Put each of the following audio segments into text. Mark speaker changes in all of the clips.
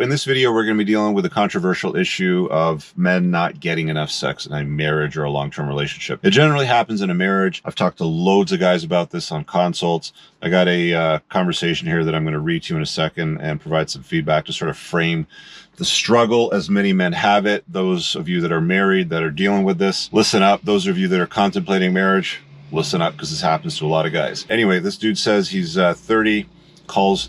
Speaker 1: In this video, we're going to be dealing with the controversial issue of men not getting enough sex in a marriage or a long-term relationship. It generally happens in a marriage. I've talked to loads of guys about this on consults. I got a conversation here that I'm going to read to you in a second and provide some feedback to sort of frame the struggle as many men have it. Those of you that are married, that are dealing with this, listen up. Those of you that are contemplating marriage, listen up, because this happens to a lot of guys. Anyway, this dude says he's 30, calls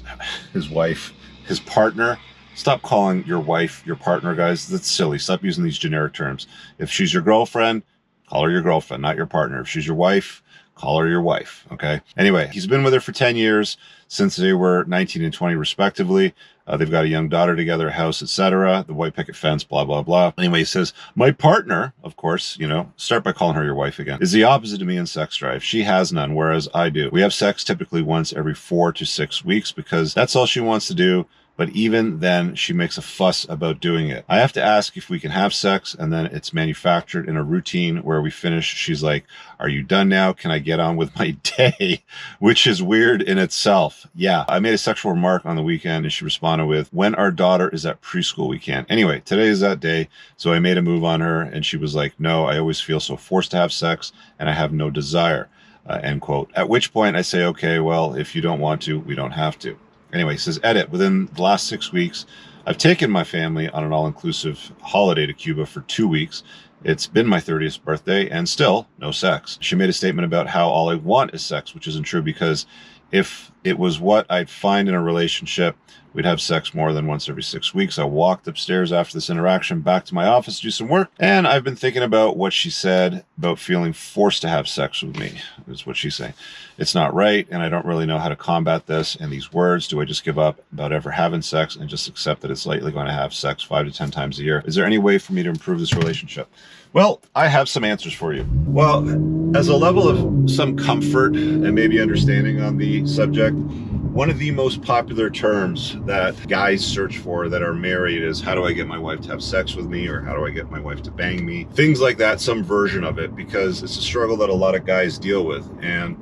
Speaker 1: his wife his partner. Stop calling your wife your partner, guys. That's silly. Stop using these generic terms. If she's your girlfriend, call her your girlfriend, not your partner. If she's your wife, call her your wife, okay? Anyway, he's been with her for 10 years, since they were 19 and 20 respectively. They've got a young daughter together, a house, etc. The white picket fence, blah, blah, blah. Anyway, he says, my partner, of course, start by calling her your wife again, is the opposite of me in sex drive. She has none, whereas I do. We have sex typically once every 4 to 6 weeks because that's all she wants to do. But even then, she makes a fuss about doing it. I have to ask if we can have sex, and then it's manufactured in a routine where we finish. She's like, are you done now? Can I get on with my day? Which is weird in itself. Yeah, I made a sexual remark on the weekend, and she responded with, when our daughter is at preschool, we can. Anyway, today is that day, so I made a move on her, and she was like, no, I always feel so forced to have sex, and I have no desire, end quote. At which point I say, okay, well, if you don't want to, we don't have to. Anyway, he says, edit, within the last 6 weeks, I've taken my family on an all-inclusive holiday to Cuba for 2 weeks. It's been my 30th birthday and still no sex. She made a statement about how all I want is sex, which isn't true because if it was what I'd find in a relationship, we'd have sex more than once every 6 weeks. I walked upstairs after this interaction back to my office to do some work, and I've been thinking about what she said about feeling forced to have sex with me, is what she's saying. It's not right, and I don't really know how to combat this and these words. Do I just give up about ever having sex and just accept that it's likely going to have sex 5 to 10 times a year? Is there any way for me to improve this relationship? Well, I have some answers for you. Well, as a level of some comfort and maybe understanding on the subject, one of the most popular terms that guys search for that are married is, how do I get my wife to have sex with me? Or how do I get my wife to bang me? Things like that, some version of it, because it's a struggle that a lot of guys deal with. And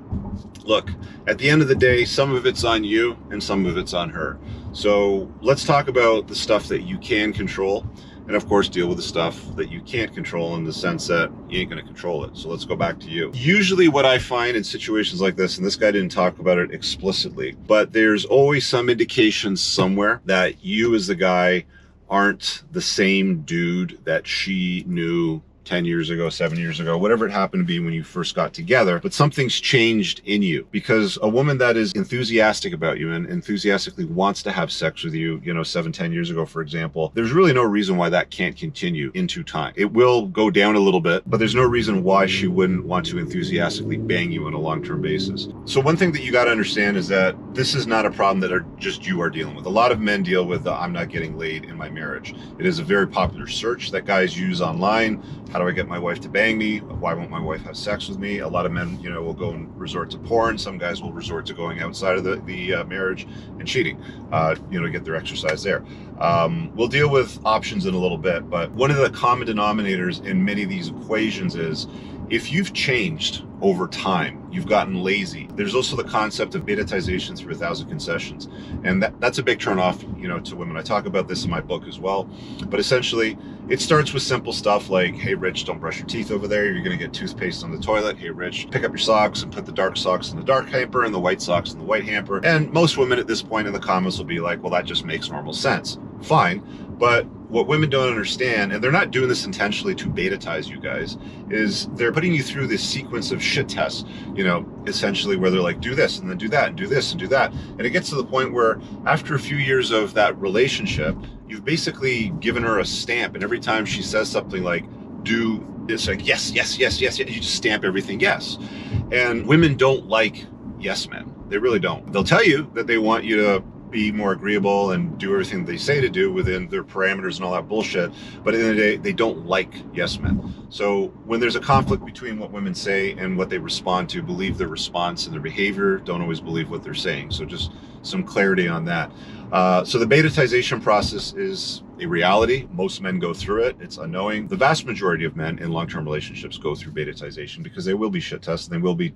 Speaker 1: look, at the end of the day, some of it's on you and some of it's on her. So let's talk about the stuff that you can control, and of course deal with the stuff that you can't control, in the sense that you ain't gonna control it. So let's go back to you. Usually what I find in situations like this, and this guy didn't talk about it explicitly, but there's always some indication somewhere that you as the guy aren't the same dude that she knew 10 years ago, 7 years ago, whatever it happened to be when you first got together, but something's changed in you. Because a woman that is enthusiastic about you and enthusiastically wants to have sex with you, 7, 10 years ago, for example, there's really no reason why that can't continue into time. It will go down a little bit, but there's no reason why she wouldn't want to enthusiastically bang you on a long-term basis. So one thing that you got to understand is that this is not a problem that you are dealing with. A lot of men deal with the, I'm not getting laid in my marriage. It is a very popular search that guys use online. How do I get my wife to bang me? Why won't my wife have sex with me? A lot of men, will go and resort to porn. Some guys will resort to going outside of the marriage and cheating, to get their exercise there. We'll deal with options in a little bit, but one of the common denominators in many of these equations is, if you've changed over time, you've gotten lazy. There's also the concept of betatization through 1,000 concessions. And that's a big turnoff, to women. I talk about this in my book as well. But essentially, it starts with simple stuff like, hey, Rich, don't brush your teeth over there. You're going to get toothpaste on the toilet. Hey, Rich, pick up your socks and put the dark socks in the dark hamper and the white socks in the white hamper. And most women at this point in the comments will be like, well, that just makes normal sense. Fine. But what women don't understand, and they're not doing this intentionally to betatize you guys, is they're putting you through this sequence of shit tests, essentially, where they're like, do this and then do that and do this and do that. And it gets to the point where after a few years of that relationship, you've basically given her a stamp. And every time she says something like, do this, like, yes, yes, yes, yes, yes, you just stamp everything yes. And women don't like yes men. They really don't. They'll tell you that they want you to be more agreeable and do everything they say to do within their parameters and all that bullshit. But at the end of the day, they don't like yes men. So when there's a conflict between what women say and what they respond to, believe their response and their behavior, don't always believe what they're saying. So just some clarity on that. So the betatization process is a reality. Most men go through it. It's unknowing. The vast majority of men in long-term relationships go through betatization because they will be shit tested. They will be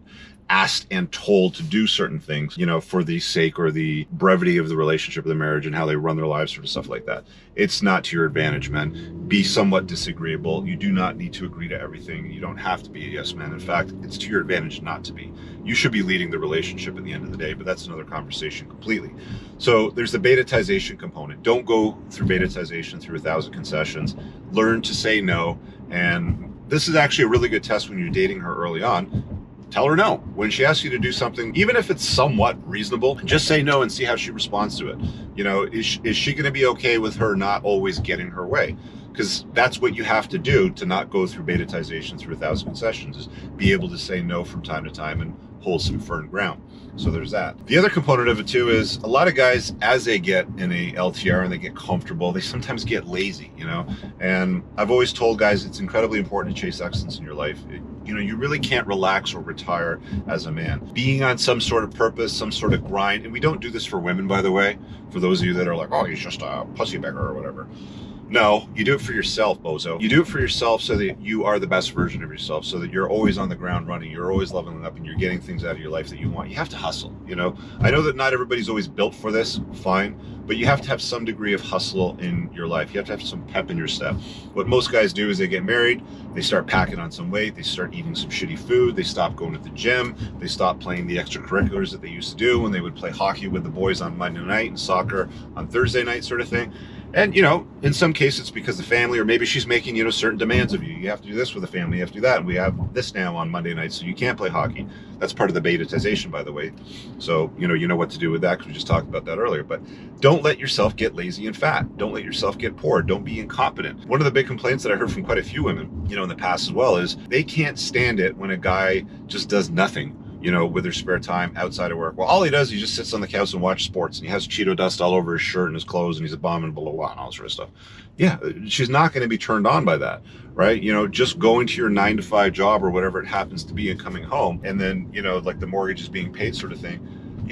Speaker 1: asked and told to do certain things, you know, for the sake or the brevity of the relationship or the marriage and how they run their lives, sort of stuff like that. It's not to your advantage, men. Be somewhat disagreeable. You do not need to agree to everything. You don't have to be a yes man. In fact, it's to your advantage not to be. You should be leading the relationship at the end of the day, but that's another conversation completely. So there's the betatization component. Don't go through betatization through 1,000 concessions. Learn to say no. And this is actually a really good test when you're dating her early on. Tell her no. When she asks you to do something, even if it's somewhat reasonable, just say no and see how she responds to it. You know, is she going to be okay with her not always getting her way? Because that's what you have to do to not go through betatization through 1,000 concessions, is be able to say no from time to time and hold some firm ground. So there's that. The other component of it too is a lot of guys, as they get in a LTR and they get comfortable, they sometimes get lazy, you know? And I've always told guys it's incredibly important to chase excellence in your life. You know, you really can't relax or retire as a man. Being on some sort of purpose, some sort of grind, and we don't do this for women, by the way, for those of you that are like, oh, he's just a pussy beggar or whatever. No, you do it for yourself, bozo. You do it for yourself so that you are the best version of yourself, so that you're always on the ground running, you're always leveling up, and you're getting things out of your life that you want. You have to hustle, you know? I know that not everybody's always built for this, fine, but you have to have some degree of hustle in your life. You have to have some pep in your step. What most guys do is they get married, they start packing on some weight, they start eating some shitty food, they stop going to the gym, they stop playing the extracurriculars that they used to do when they would play hockey with the boys on Monday night and soccer on Thursday night, sort of thing. And, you know, in some cases it's because the family, or maybe she's making, you know, certain demands of you. You have to do this with the family, you have to do that. And we have this now on Monday nights, so you can't play hockey. That's part of the betatization, by the way. So, you know what to do with that, because we just talked about that earlier. But don't let yourself get lazy and fat. Don't let yourself get poor. Don't be incompetent. One of the big complaints that I heard from quite a few women, you know, in the past as well, is they can't stand it when a guy just does nothing, you know, with their spare time outside of work. Well, all he does, he just sits on the couch and watches sports, and he has Cheeto dust all over his shirt and his clothes, and he's a bum and blah, blah, blah, and all this sort of stuff. Yeah, she's not going to be turned on by that, right? You know, just going to your 9-to-5 job or whatever it happens to be and coming home, and then, you know, like the mortgage is being paid sort of thing.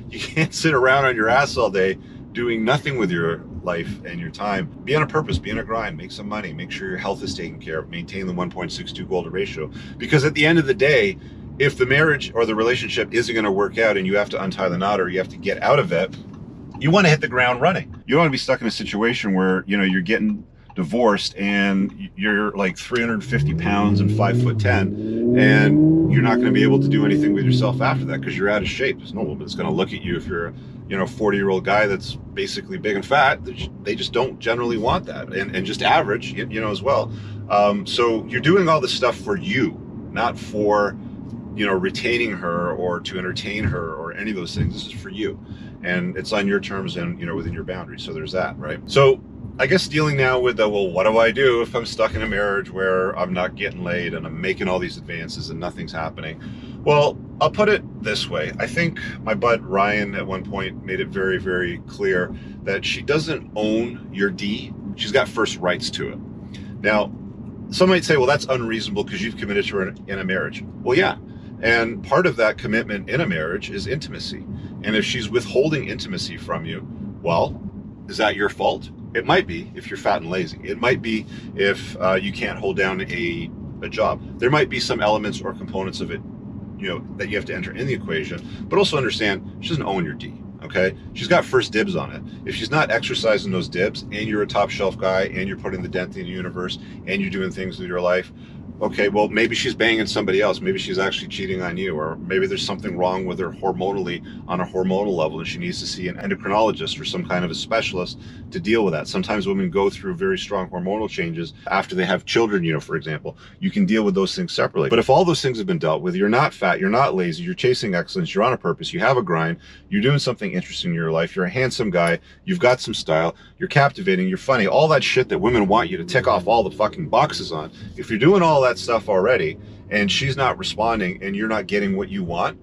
Speaker 1: You can't sit around on your ass all day doing nothing with your life and your time. Be on a purpose, be on a grind, make some money, make sure your health is taken care of, maintain the 1.62 goal to ratio. Because at the end of the day, if the marriage or the relationship isn't going to work out and you have to untie the knot or you have to get out of it, you want to hit the ground running. You don't want to be stuck in a situation where, you know, you're getting divorced and you're like 350 pounds and 5'10", and you're not going to be able to do anything with yourself after that because you're out of shape. There's no woman that's going to look at you if you're a, you know, 40-year-old guy that's basically big and fat. They just don't generally want that, and just average, you know, as well. So you're doing all this stuff for you, not for, you know, retaining her or to entertain her or any of those things. This is for you, and it's on your terms and, you know, within your boundaries. So there's that, right? So I guess dealing now with the, well, what do I do if I'm stuck in a marriage where I'm not getting laid and I'm making all these advances and nothing's happening? Well, I'll put it this way. I think my bud Ryan at one point made it very, very clear that she doesn't own your D. She's got first rights to it. Now, some might say, well, that's unreasonable because you've committed to her in a marriage. Well, yeah. And part of that commitment in a marriage is intimacy. And if she's withholding intimacy from you, well, is that your fault? It might be if you're fat and lazy. It might be if you can't hold down a job. There might be some elements or components of it, you know, that you have to enter in the equation. But also understand, she doesn't own your D, okay? She's got first dibs on it. If she's not exercising those dibs, and you're a top shelf guy, and you're putting the dent in the universe, and you're doing things with your life, okay, well, maybe she's banging somebody else. Maybe she's actually cheating on you, or maybe there's something wrong with her hormonally on a hormonal level, and she needs to see an endocrinologist or some kind of a specialist to deal with that. Sometimes women go through very strong hormonal changes after they have children, you know, for example. You can deal with those things separately. But if all those things have been dealt with, you're not fat, you're not lazy, you're chasing excellence, you're on a purpose, you have a grind, you're doing something interesting in your life, you're a handsome guy, you've got some style, you're captivating, you're funny, all that shit that women want you to tick off all the fucking boxes on. If you're doing all that stuff already and she's not responding and you're not getting what you want,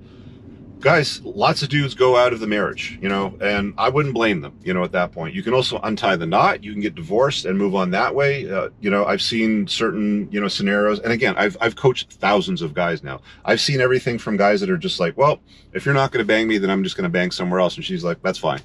Speaker 1: Guys, lots of dudes go out of the marriage, and I wouldn't blame them, at that point. You can also untie the knot. You can get divorced and move on that way. I've seen certain, scenarios. And again, I've coached thousands of guys now. I've seen everything from guys that are just like, well, if you're not going to bang me, then I'm just going to bang somewhere else. And she's like, that's fine.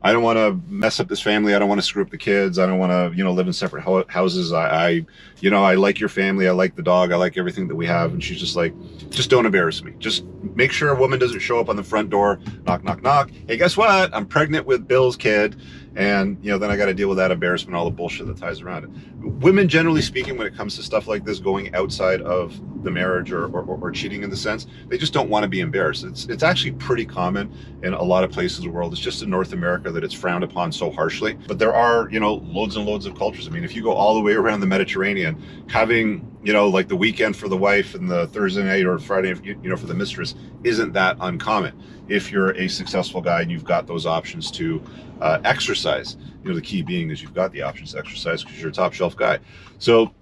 Speaker 1: I don't want to mess up this family. I don't want to screw up the kids. I don't want to, live in separate houses. I like your family. I like the dog. I like everything that we have. And she's just like, just don't embarrass me. Just make sure a woman doesn't show up on the front door, knock, knock, knock. Hey, guess what? I'm pregnant with Bill's kid. And, then I got to deal with that embarrassment, all the bullshit that ties around it. Women, generally speaking, when it comes to stuff like this, going outside of the marriage or cheating in the sense, they just don't want to be embarrassed. It's actually pretty common in a lot of places in the world. It's just in North America that it's frowned upon so harshly. But there are, loads and loads of cultures. I mean, if you go all the way around the Mediterranean, having, like the weekend for the wife and the Thursday night or Friday, for the mistress, isn't that uncommon. If you're a successful guy and you've got those options to exercise, the key being is you've got the options to exercise because you're a top shelf guy. So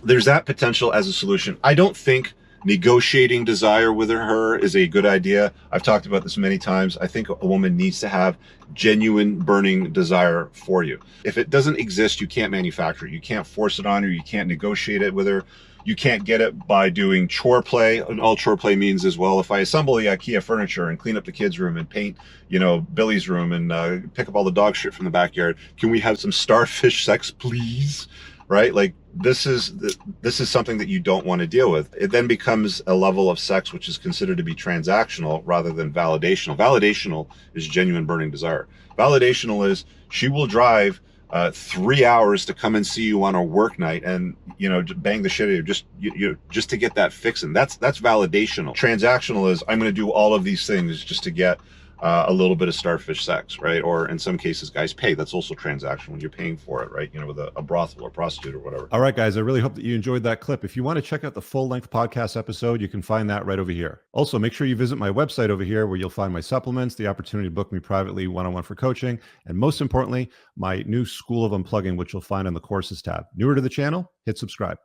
Speaker 1: there's that potential as a solution. I don't think negotiating desire with her is a good idea. I've talked about this many times. I think a woman needs to have genuine burning desire for you. If it doesn't exist, you can't manufacture it. You can't force it on her. You can't negotiate it with her. You can't get it by doing chore play. And all chore play means is, well, if I assemble the IKEA furniture and clean up the kids' room and paint, Billy's room and pick up all the dog shit from the backyard, can we have some starfish sex, please? Right? Like this is something that you don't want to deal with. It then becomes a level of sex which is considered to be transactional rather than validational. Validational is genuine burning desire. Validational is she will drive 3 hours to come and see you on a work night and bang the shit out of you just to get that fixing. That's validational. Transactional is I'm going to do all of these things just to get a little bit of starfish sex, right? Or in some cases, guys pay. That's also transactional when you're paying for it, right? With a brothel or prostitute or whatever.
Speaker 2: All right, guys, I really hope that you enjoyed that clip. If you want to check out the full-length podcast episode, you can find that right over here. Also, make sure you visit my website over here where you'll find my supplements, the opportunity to book me privately one-on-one for coaching, and most importantly, my new School of Unplugging, which you'll find on the courses tab. Newer to the channel, hit subscribe.